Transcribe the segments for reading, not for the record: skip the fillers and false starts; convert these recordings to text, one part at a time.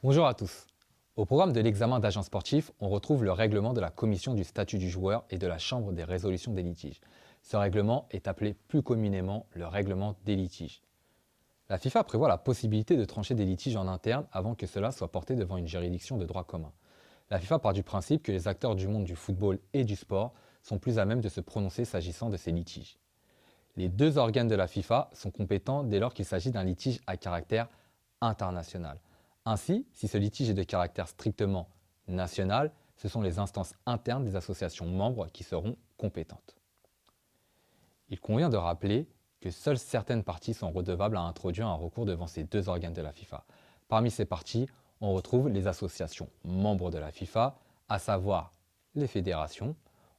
Bonjour à tous. Au programme de l'examen d'agent sportif, on retrouve le règlement de la commission du statut du joueur et de la chambre des résolutions des litiges. Ce règlement est appelé plus communément le règlement des litiges. La FIFA prévoit la possibilité de trancher des litiges en interne avant que cela soit porté devant une juridiction de droit commun. La FIFA part du principe que les acteurs du monde du football et du sport sont plus à même de se prononcer s'agissant de ces litiges. Les deux organes de la FIFA sont compétents dès lors qu'il s'agit d'un litige à caractère international. Ainsi, si ce litige est de caractère strictement national, ce sont les instances internes des associations membres qui seront compétentes. Il convient de rappeler que seules certaines parties sont redevables à introduire un recours devant ces deux organes de la FIFA. Parmi ces parties, on retrouve les associations membres de la FIFA, à savoir les fédérations.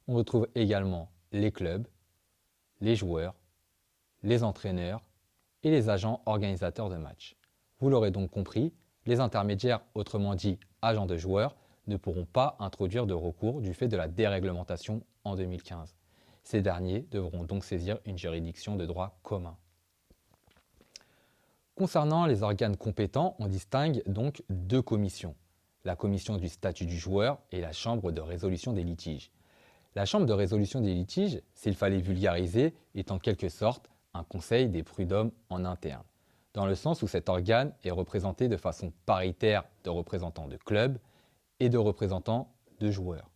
On retrouve également les clubs, les joueurs, les entraîneurs et les agents organisateurs de matchs. Vous l'aurez donc compris, les intermédiaires, autrement dit agents de joueurs, ne pourront pas introduire de recours du fait de la déréglementation en 2015. Ces derniers devront donc saisir une juridiction de droit commun. Concernant les organes compétents, on distingue donc deux commissions. La commission du statut du joueur et la chambre de résolution des litiges. La chambre de résolution des litiges, s'il fallait vulgariser, est en quelque sorte un conseil des prud'hommes en interne, dans le sens où cet organe est représenté de façon paritaire de représentants de clubs et de représentants de joueurs.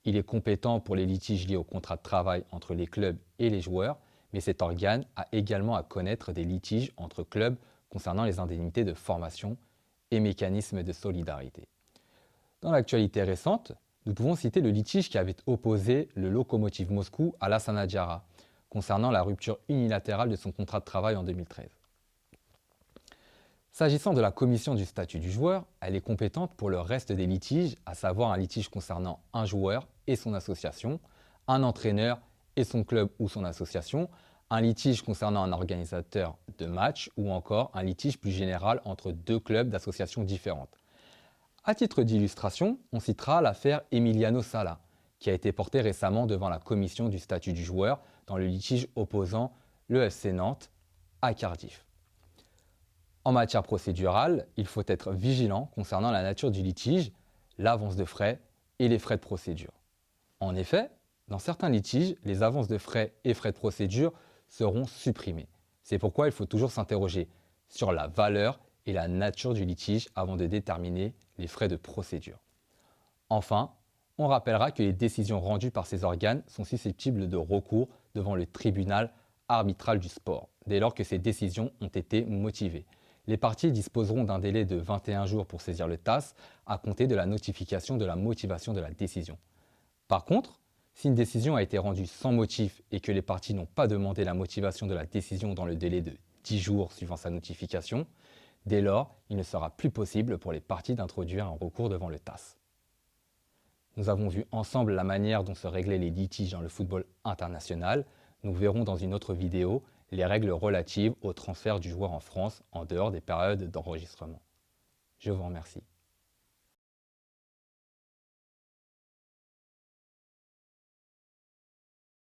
Il est compétent pour les litiges liés au contrat de travail entre les clubs et les joueurs, mais cet organe a également à connaître des litiges entre clubs concernant les indemnités de formation et mécanismes de solidarité. Dans l'actualité récente, nous pouvons citer le litige qui avait opposé le Lokomotiv Moscou à l'Astana Diarra, concernant la rupture unilatérale de son contrat de travail en 2013. S'agissant de la commission du statut du joueur, elle est compétente pour le reste des litiges, à savoir un litige concernant un joueur et son association, un entraîneur et son club ou son association, un litige concernant un organisateur de match ou encore un litige plus général entre deux clubs d'associations différentes. À titre d'illustration, on citera l'affaire Emiliano Sala, qui a été portée récemment devant la commission du statut du joueur dans le litige opposant le FC Nantes à Cardiff. En matière procédurale, il faut être vigilant concernant la nature du litige, l'avance de frais et les frais de procédure. En effet, dans certains litiges, les avances de frais et frais de procédure seront supprimés. C'est pourquoi il faut toujours s'interroger sur la valeur et la nature du litige avant de déterminer les frais de procédure. Enfin, on rappellera que les décisions rendues par ces organes sont susceptibles de recours devant le tribunal arbitral du sport, dès lors que ces décisions ont été motivées. Les parties disposeront d'un délai de 21 jours pour saisir le TAS à compter de la notification de la motivation de la décision. Par contre, si une décision a été rendue sans motif et que les parties n'ont pas demandé la motivation de la décision dans le délai de 10 jours suivant sa notification, dès lors, il ne sera plus possible pour les parties d'introduire un recours devant le TAS. Nous avons vu ensemble la manière dont se réglaient les litiges dans le football international. Nous verrons dans une autre vidéo les règles relatives au transfert du joueur en France en dehors des périodes d'enregistrement. Je vous remercie.